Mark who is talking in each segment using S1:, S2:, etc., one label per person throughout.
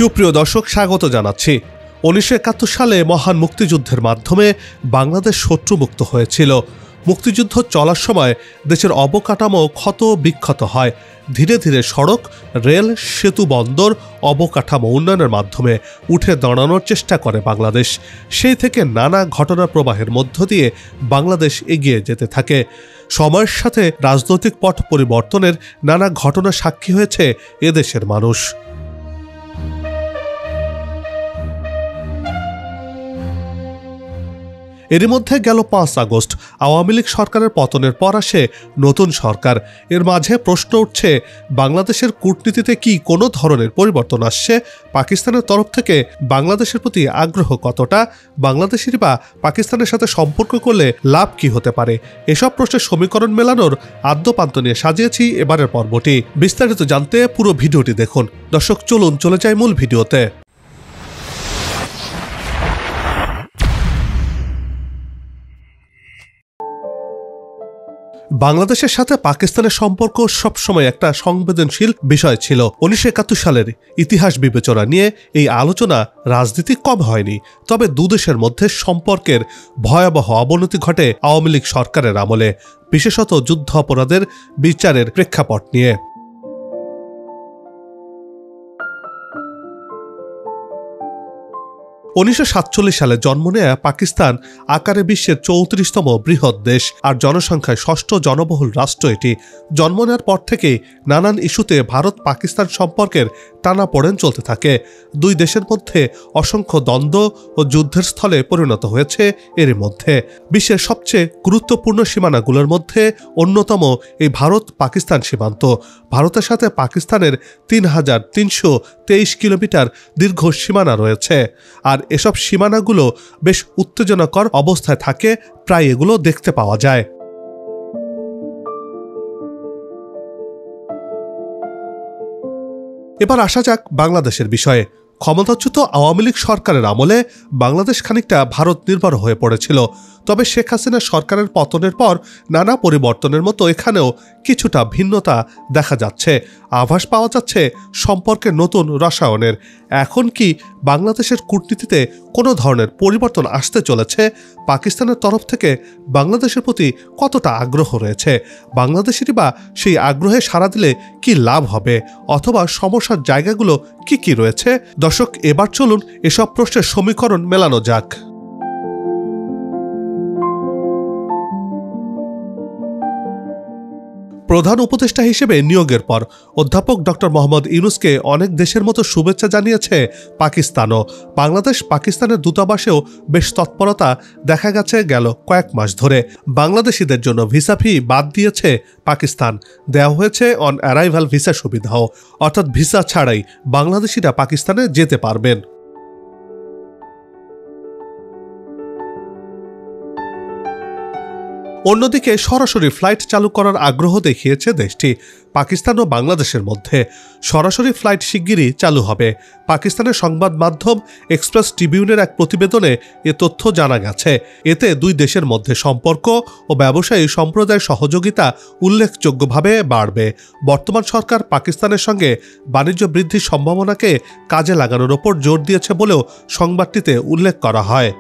S1: সুপ্রিয় দর্শক, স্বাগত জানাচ্ছি। 1971 সালে মহান মুক্তিযুদ্ধের মাধ্যমে বাংলাদেশ শত্রুমুক্ত হয়েছিল। মুক্তিযুদ্ধ চলার সময় দেশের অবকাঠামো ক্ষত বিক্ষত হয়। ধীরে ধীরে সড়ক, রেল, সেতু, বন্দর অবকাঠামো উন্নয়নের মাধ্যমে উঠে দাঁড়ানোর চেষ্টা করে বাংলাদেশ। সেই থেকে নানা ঘটনা প্রবাহের মধ্য দিয়ে বাংলাদেশ এগিয়ে যেতে থাকে। সময়ের সাথে রাজনৈতিক পট পরিবর্তনের নানা ঘটনা সাক্ষী হয়েছে এদেশের মানুষ। এরই মধ্যে গেল 5 আগস্ট আওয়ামী লীগ সরকারের পতনের পর আসে নতুন সরকার। এর মাঝে প্রশ্ন উঠছে, বাংলাদেশের কূটনীতিতে কি কোনো ধরনের পরিবর্তন আসছে? পাকিস্তানের তরফ থেকে বাংলাদেশের প্রতি আগ্রহ কতটা? বাংলাদেশের বা পাকিস্তানের সাথে সম্পর্ক করলে লাভ কি হতে পারে? এসব প্রশ্নের সমীকরণ মেলানোর আদ্যপান্ত নিয়ে সাজিয়েছি এবারের পর্বটি। বিস্তারিত জানতে পুরো ভিডিওটি দেখুন। দর্শক, চলুন চলে যাই মূল ভিডিওতে। বাংলাদেশের সাথে পাকিস্তানের সম্পর্ক সবসময় একটা সংবেদনশীল বিষয় ছিল। 1971 সালের ইতিহাস বিবেচনা নিয়ে এই আলোচনা রাজনীতি কম হয়নি। তবে দুদেশের মধ্যে সম্পর্কের ভয়াবহ অবনতি ঘটে আওয়ামী লীগ সরকারের আমলে, বিশেষত যুদ্ধ অপরাধের বিচারের প্রেক্ষাপট নিয়ে। 1947 সালে জন্ম নেয়া পাকিস্তান আকারে বিশ্বের 34তম বৃহৎ দেশ আর জনসংখ্যায় 6ষ্ঠ জনবহুল রাষ্ট্র এটি। জন্ম নেওয়ার পর থেকেই নানান ইস্যুতে ভারত পাকিস্তান সম্পর্কের টানাপোড়েন চলতে থাকে। দুই দেশের মধ্যে অসংখ্য দ্বন্দ্ব ও যুদ্ধের স্থলে পরিণত হয়েছে। এর মধ্যে বিশ্বের সবচেয়ে গুরুত্বপূর্ণ সীমানাগুলোর মধ্যে অন্যতম এই ভারত পাকিস্তান সীমান্ত। ভারতের সাথে পাকিস্তানের 3323 কিলোমিটার দীর্ঘ সীমানা রয়েছে। আর এসব সীমানাগুলো বেশ উত্তেজনাকর অবস্থায় থাকে, প্রায় এগুলো দেখতে পাওয়া যায়। এবার আসা যাক বাংলাদেশের বিষয়ে। ক্ষমতাচ্যুত আওয়ামী লীগ সরকারের আমলে বাংলাদেশ খানিকটা ভারত নির্ভর হয়ে পড়েছিল। তবে শেখ হাসিনা সরকারের পতনের পর নানা পরিবর্তনের মতো এখানেও কিছুটা ভিন্নতা দেখা যাচ্ছে। আভাস পাওয়া যাচ্ছে সম্পর্কের নতুন রসায়নের। এখন কি বাংলাদেশের কূটনীতিতে কোনো ধরনের পরিবর্তন আসতে চলেছে? পাকিস্তানের তরফ থেকে বাংলাদেশের প্রতি কতটা আগ্রহ রয়েছে? বাংলাদেশেরই বা সেই আগ্রহে সাড়া দিলে কি লাভ হবে, অথবা সমস্যার জায়গাগুলো কি কি রয়েছে? দর্শক, এবার চলুন এসব প্রশ্নের সমীকরণ মেলানো যাক। প্রধান উপদেষ্টা হিসেবে নিয়োগের পর অধ্যাপক ডক্টর মোহাম্মদ ইউনূসকে অনেক দেশের মতো শুভেচ্ছা জানিয়েছে পাকিস্তানও। বাংলাদেশ পাকিস্তানের দূতাবাসেও বেশ তৎপরতা দেখা গেছে গেল কয়েক মাস ধরে। বাংলাদেশিদের জন্য ভিসা ফি বাদ দিয়েছে পাকিস্তান। দেওয়া হয়েছে অন অ্যারাইভাল ভিসা সুবিধাও, অর্থাৎ ভিসা ছাড়াই বাংলাদেশিরা পাকিস্তানে যেতে পারবেন। অন্যদিকে সরাসরি ফ্লাইট চালু করার আগ্রহ দেখিয়েছে দেশটি। পাকিস্তান ও বাংলাদেশের মধ্যে সরাসরি ফ্লাইট শিগগিরই চালু হবে। পাকিস্তানের সংবাদ মাধ্যম এক্সপ্রেস ট্রিবিউনের এক প্রতিবেদনে এ তথ্য জানা গেছে। এতে দুই দেশের মধ্যে সম্পর্ক ও ব্যবসায়ী সম্প্রদায়ের সহযোগিতা উল্লেখযোগ্যভাবে বাড়বে। বর্তমান সরকার পাকিস্তানের সঙ্গে বাণিজ্য বৃদ্ধির সম্ভাবনাকে কাজে লাগানোর ওপর জোর দিয়েছে বলেও সংবাদটিতে উল্লেখ করা হয়।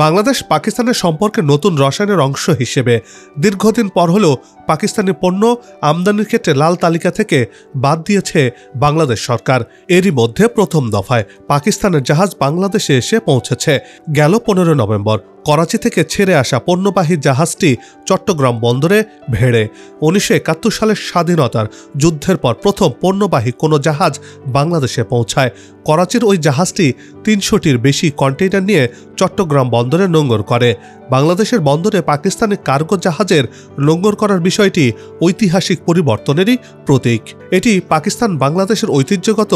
S1: বাংলাদেশ পাকিস্তানের সম্পর্কে নতুন রসায়নের অংশ হিসেবে দীর্ঘদিন পর হলেও পাকিস্তানি পণ্য আমদানির ক্ষেত্রে লাল তালিকা থেকে বাদ দিয়েছে বাংলাদেশ সরকার। এরই মধ্যে প্রথম দফায় পাকিস্তানের জাহাজ বাংলাদেশে এসে পৌঁছেছে। গেল 15 নভেম্বর করাচি থেকে ছেড়ে আসা পণ্যবাহী জাহাজটি চট্টগ্রাম বন্দরে ভেড়ে। 1971 সালের স্বাধীনতার যুদ্ধের পর প্রথম পণ্যবাহী কোনো জাহাজ বাংলাদেশে পৌঁছায়। করাচির ওই জাহাজটি 300টির বেশি কন্টেইনার নিয়ে চট্টগ্রাম বন্দরে নোঙর করে। বাংলাদেশের বন্দরে পাকিস্তানি কার্গো জাহাজের নোঙর করার বিষয়টি ঐতিহাসিক পরিবর্তনেরই প্রতীক। এটি পাকিস্তান বাংলাদেশের ঐতিহ্যগত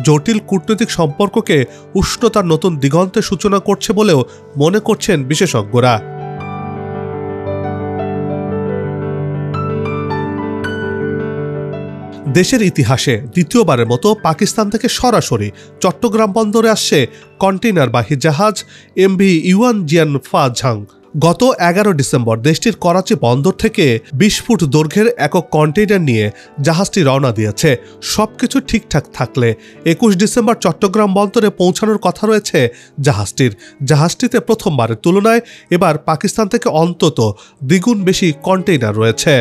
S1: জটিল কূটনৈতিক সম্পর্ককে উষ্ণতার নতুন দিগন্তের সূচনা করছে বলেও মনে করছেন বিশেষজ্ঞরা। দেশের ইতিহাসে দ্বিতীয়বারের মতো পাকিস্তান থেকে সরাসরি চট্টগ্রাম বন্দরে আসছে কন্টেইনারবাহী জাহাজ MV ইউয়ান জিয়ান ফা ঝাং। গত 11 ডিসেম্বর দেশটির করাচি বন্দর থেকে 20 ফুট দৈর্ঘ্যের একক কন্টেইনার নিয়ে জাহাজটি রওনা দিয়েছে। সবকিছু ঠিকঠাক থাকলে 21 ডিসেম্বর চট্টগ্রাম বন্দরে পৌঁছানোর কথা রয়েছে জাহাজটিতে প্রথমবারের তুলনায় এবার পাকিস্তান থেকে অন্তত দ্বিগুণ বেশি কন্টেইনার রয়েছে।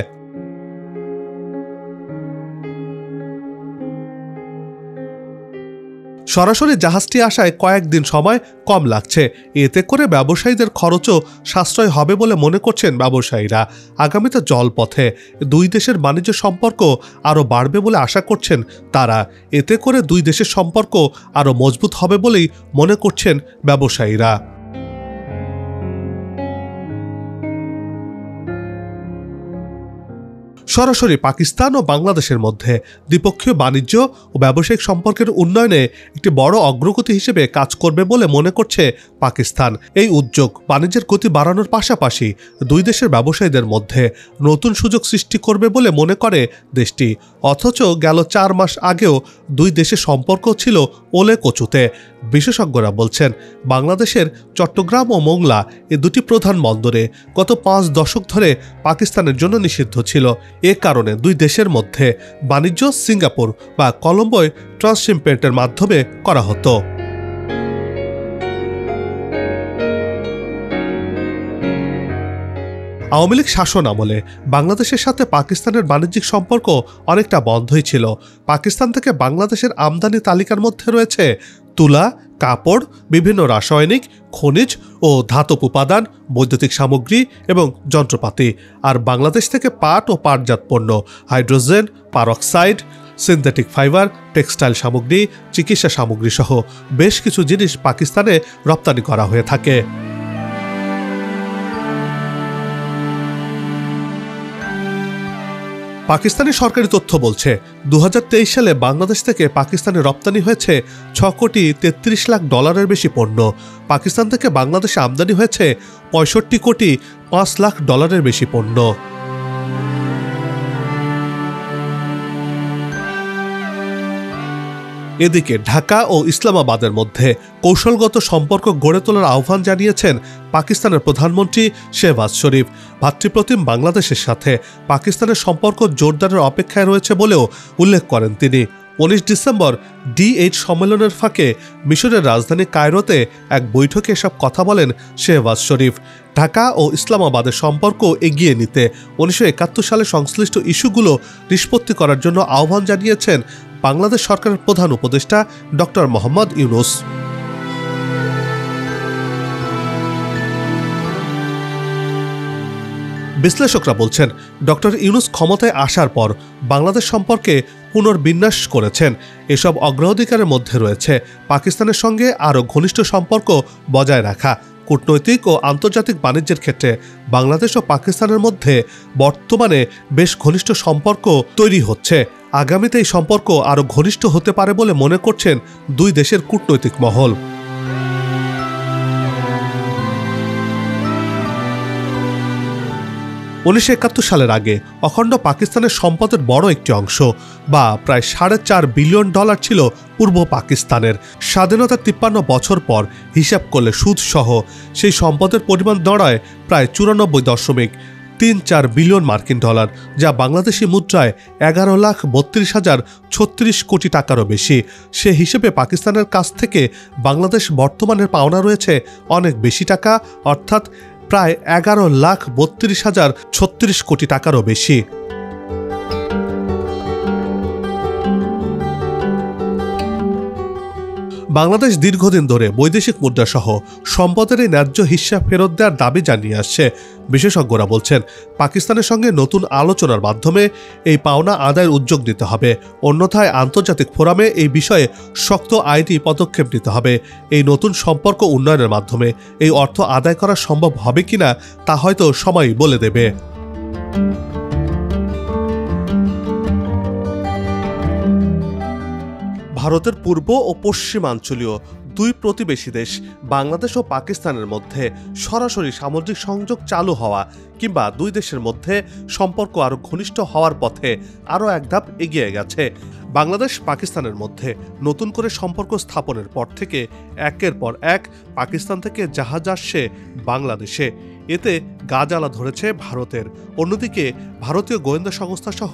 S1: সরাসরি জাহাজটি আসায় কয়েকদিন সময় কম লাগছে। এতে করে ব্যবসায়ীদের খরচও সাশ্রয় হবে বলে মনে করছেন ব্যবসায়ীরা। আগামীতে জলপথে দুই দেশের বাণিজ্য সম্পর্ক আরও বাড়বে বলে আশা করছেন তারা। এতে করে দুই দেশের সম্পর্ক আরও মজবুত হবে বলেই মনে করছেন ব্যবসায়ীরা। সরাসরি পাকিস্তান ও বাংলাদেশের মধ্যে দ্বিপক্ষীয় বাণিজ্য ও ব্যবসায়িক সম্পর্কের উন্নয়নে একটি বড় অগ্রগতি হিসেবে কাজ করবে বলে মনে করছে পাকিস্তান। এই উদ্যোগ বাণিজ্যের গতি বাড়ানোর পাশাপাশি দুই দেশের ব্যবসায়ীদের মধ্যে নতুন সুযোগ সৃষ্টি করবে বলে মনে করে দেশটি। অথচ গেল 4 মাস আগেও দুই দেশের সম্পর্ক ছিল ওলে কচুতে। বিশেষজ্ঞরা বলছেন, বাংলাদেশের চট্টগ্রাম ও মোংলা এ দুটি প্রধান বন্দরে গত 5 দশক ধরে পাকিস্তানের জন্য নিষিদ্ধ ছিল। এ কারণে দুই দেশের মধ্যে বাণিজ্য সিঙ্গাপুর বা কলম্বোয় ট্রান্সশিপমেন্টের মাধ্যমে করা হতো। আওয়ামী লীগ শাসন আমলে বাংলাদেশের সাথে পাকিস্তানের বাণিজ্যিক সম্পর্ক অনেকটা বন্ধই ছিল। পাকিস্তান থেকে বাংলাদেশের আমদানি তালিকার মধ্যে রয়েছে তুলা, কাপড়, বিভিন্ন রাসায়নিক, খনিজ ও ধাতব উপাদান, বৈদ্যুতিক সামগ্রী এবং যন্ত্রপাতি। আর বাংলাদেশ থেকে পাট ও পাটজাত পণ্য, hydrogen peroxide, synthetic fibre, textile সামগ্রী, চিকিৎসা সামগ্রী সহ বেশ কিছু জিনিস পাকিস্তানে রপ্তানি করা হয়ে থাকে। পাকিস্তানি সরকারি তথ্য বলছে 2023 সালে বাংলাদেশ থেকে পাকিস্তানে রপ্তানি হয়েছে $6.33 কোটি বেশি পণ্য। পাকিস্তান থেকে বাংলাদেশে আমদানি হয়েছে $65.5 কোটি বেশি পণ্য। এদিকে ঢাকা ও ইসলামাবাদের মধ্যে কৌশলগত সম্পর্ক গড়ে তোলার আহ্বান জানিয়েছেন পাকিস্তানের প্রধানমন্ত্রী শেহবাজ শরীফ। ভাতৃপ্রতিম বাংলাদেশের সাথে পাকিস্তানের সম্পর্ক জোরদারের অপেক্ষায় রয়েছে বলেও উল্লেখ করেন তিনি। 19 ডিসেম্বর D8 সম্মেলনের ফাঁকে মিশরের রাজধানী কায়রোতে এক বৈঠকে এসব কথা বলেন শেহবাজ শরীফ। ঢাকা ও ইসলামাবাদের সম্পর্ক এগিয়ে নিতে 1971 সালে সংশ্লিষ্ট ইস্যুগুলো নিষ্পত্তি করার জন্য আহ্বান জানিয়েছেন বাংলাদেশ সরকারের প্রধান উপদেষ্টা ডক্টর মোহাম্মদ ইউনূস। বিশ্লেষকরা বলছেন, ডক্টর ইউনূস ক্ষমতায় আসার পর বাংলাদেশ সম্পর্কে পুনর্বিন্যাস করেছেন। এসব অগ্রাধিকারের মধ্যে রয়েছে পাকিস্তানের সঙ্গে আরও ঘনিষ্ঠ সম্পর্ক বজায় রাখা। কূটনৈতিক ও আন্তর্জাতিক বাণিজ্যের ক্ষেত্রে বাংলাদেশ ও পাকিস্তানের মধ্যে বর্তমানে বেশ ঘনিষ্ঠ সম্পর্ক তৈরি হচ্ছে। আগামীতে এই সম্পর্ক আরও ঘনিষ্ঠ হতে পারে বলে মনে করছেন দুই দেশের কূটনৈতিক মহল। 1971 সালের আগে অখণ্ড পাকিস্তানের সম্পদের বড় একটি অংশ বা প্রায় $4.5 বিলিয়ন ছিল পূর্ব পাকিস্তানের। স্বাধীনতার 53 বছর পর হিসাব করলে সুদ সহ সেই সম্পদের পরিমাণ দাঁড়ায় প্রায় $94.34 বিলিয়ন মার্কিন ডলার, যা বাংলাদেশি মুদ্রায় 11,32,036 কোটি টাকারও বেশি। সে হিসেবে পাকিস্তানের কাছ থেকে বাংলাদেশ বর্তমানের পাওনা রয়েছে অনেক বেশি টাকা, অর্থাৎ প্রায় 11,32,036 কোটি টাকারও বেশি। বাংলাদেশ দীর্ঘদিন ধরে বৈদেশিক মুদ্রা সহ সম্পদের এই ন্যায্য হিস্সা ফেরত দেওয়ার দাবি জানিয়ে আসছে। বিশেষজ্ঞরা বলছেন, পাকিস্তানের সঙ্গে নতুন আলোচনার মাধ্যমে এই পাওনা আদায়ের উদ্যোগ নিতে হবে। অন্যথায় আন্তর্জাতিক ফোরামে এই বিষয়ে শক্ত আইনি পদক্ষেপ নিতে হবে। এই নতুন সম্পর্ক উন্নয়নের মাধ্যমে এই অর্থ আদায় করা সম্ভব হবে কিনা তা হয়তো সময়ই বলে দেবে। ভারতের পূর্ব ও পশ্চিমাঞ্চলীয় দুই প্রতিবেশী দেশ বাংলাদেশ ও পাকিস্তানের মধ্যে সরাসরি সামুদ্রিক সংযোগ চালু হওয়া কিংবা দুই দেশের মধ্যে সম্পর্ক আরও ঘনিষ্ঠ হওয়ার পথে আরও এক ধাপ এগিয়ে গেছে। বাংলাদেশ পাকিস্তানের মধ্যে নতুন করে সম্পর্ক স্থাপনের পর থেকে একের পর এক পাকিস্তান থেকে জাহাজ আসছে বাংলাদেশে। এতে গা জ্বালা ধরেছে ভারতের। অন্যদিকে ভারতীয় গোয়েন্দা সংস্থা সহ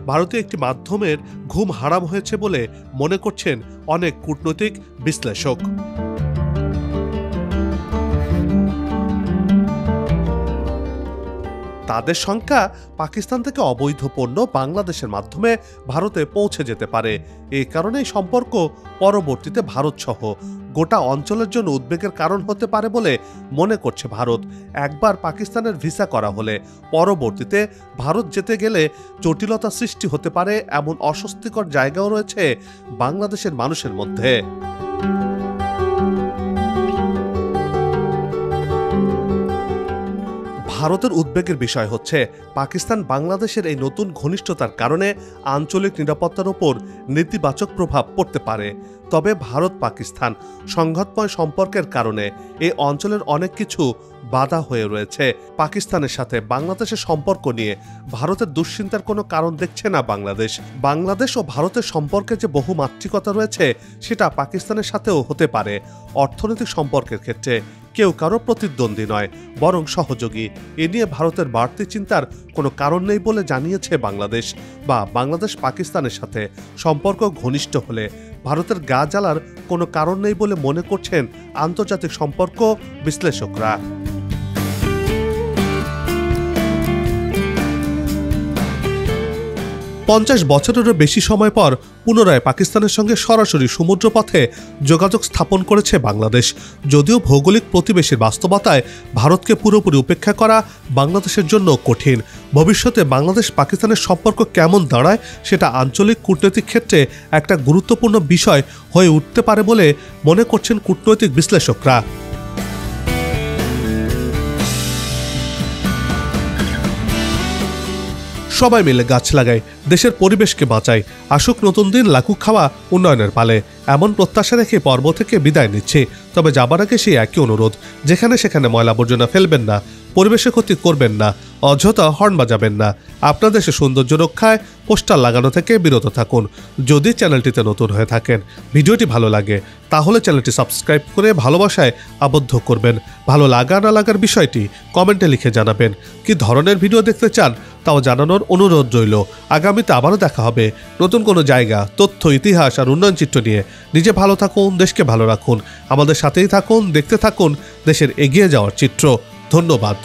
S1: ভারতীয় একটি মাধ্যমের ঘুম হারাম হয়েছে বলে মনে করছেন অনেক কূটনৈতিক বিশ্লেষক। তাদের শঙ্কা, পাকিস্তান থেকে অবৈধ পণ্য বাংলাদেশের মাধ্যমে ভারতে পৌঁছে যেতে পারে। এই কারণেই সম্পর্ক পরবর্তীতে ভারত সহ গোটা অঞ্চলের জন্য উদ্বেগের কারণ হতে পারে বলে মনে করছে ভারত। একবার পাকিস্তানের ভিসা করা হলে পরবর্তীতে ভারত যেতে গেলে জটিলতা সৃষ্টি হতে পারে, এমন অস্বস্তিকর জায়গাও রয়েছে বাংলাদেশের মানুষের মধ্যে। ভারতের উদ্বেগের বিষয় হচ্ছে পাকিস্তান বাংলাদেশের এই নতুন ঘনিষ্ঠতার কারণে আঞ্চলিক নিরাপত্তার ওপর নেতিবাচক প্রভাব পড়তে পারে। তবে ভারত পাকিস্তান সংঘাতময় সম্পর্কের কারণে এই অঞ্চলের অনেক কিছু বাধা হয়ে রয়েছে। পাকিস্তানের সাথে বাংলাদেশের সম্পর্ক নিয়ে ভারতের দুশ্চিন্তার কোনো কারণ দেখছে না বাংলাদেশ। বাংলাদেশ ও ভারতের সম্পর্কে যে বহুমাত্রিকতা রয়েছে সেটা পাকিস্তানের সাথেও হতে পারে। অর্থনৈতিক সম্পর্কের ক্ষেত্রে কেউ কারো প্রতিদ্বন্দ্বী নয়, বরং সহযোগী। এ নিয়ে ভারতের বাড়তি চিন্তার কোনো কারণ নেই বলে জানিয়েছে বাংলাদেশ। বাংলাদেশ পাকিস্তানের সাথে সম্পর্ক ঘনিষ্ঠ হলে ভারতের গা জ্বালার কোনো কারণ নেই বলে মনে করছেন আন্তর্জাতিক সম্পর্ক বিশ্লেষকরা। 50 বছরেরও বেশি সময় পর পুনরায় পাকিস্তানের সঙ্গে সরাসরি সমুদ্রপথে যোগাযোগ স্থাপন করেছে বাংলাদেশ। যদিও ভৌগোলিক প্রতিবেশীর বাস্তবতায় ভারতকে পুরোপুরি উপেক্ষা করা বাংলাদেশের জন্য কঠিন। ভবিষ্যতে বাংলাদেশ পাকিস্তানের সম্পর্ক কেমন দাঁড়ায় সেটা আঞ্চলিক কূটনৈতিক ক্ষেত্রে একটা গুরুত্বপূর্ণ বিষয় হয়ে উঠতে পারে বলে মনে করছেন কূটনৈতিক বিশ্লেষকরা। সবাই মিলে গাছ লাগাই, দেশের পরিবেশকে বাঁচাই, আসুক নতুন দিন, লাকুক খাওয়া উন্নয়নের পালে, এমন প্রত্যাশা রেখে পর্ব থেকে বিদায় নিচ্ছি। তবে যাবার আগে সেই একই অনুরোধ, যেখানে সেখানে ময়লা আবর্জনা ফেলবেন না, পরিবেশের ক্ষতি করবেন না, অযথা হর্ন বাজাবেন না। আপনার দেশের সৌন্দর্য রক্ষায় পোস্টার লাগানো থেকে বিরত থাকুন। যদি চ্যানেলটিতে নতুন হয়ে থাকেন, ভিডিওটি ভালো লাগে, তাহলে চ্যানেলটি সাবস্ক্রাইব করে ভালোবাসায় আবদ্ধ করবেন। ভালো লাগা না লাগার বিষয়টি কমেন্টে লিখে জানাবেন। কি ধরনের ভিডিও দেখতে চান তাও জানানোর অনুরোধ রইল। আগামীতে আবারও দেখা হবে নতুন কোনো জায়গা, তথ্য, ইতিহাস আর উন্নয়ন চিত্র নিয়ে। নিজে ভালো থাকুন, দেশকে ভালো রাখুন, আমাদের সাথেই থাকুন, দেখতে থাকুন দেশের এগিয়ে যাওয়ার চিত্র। ধন্যবাদ।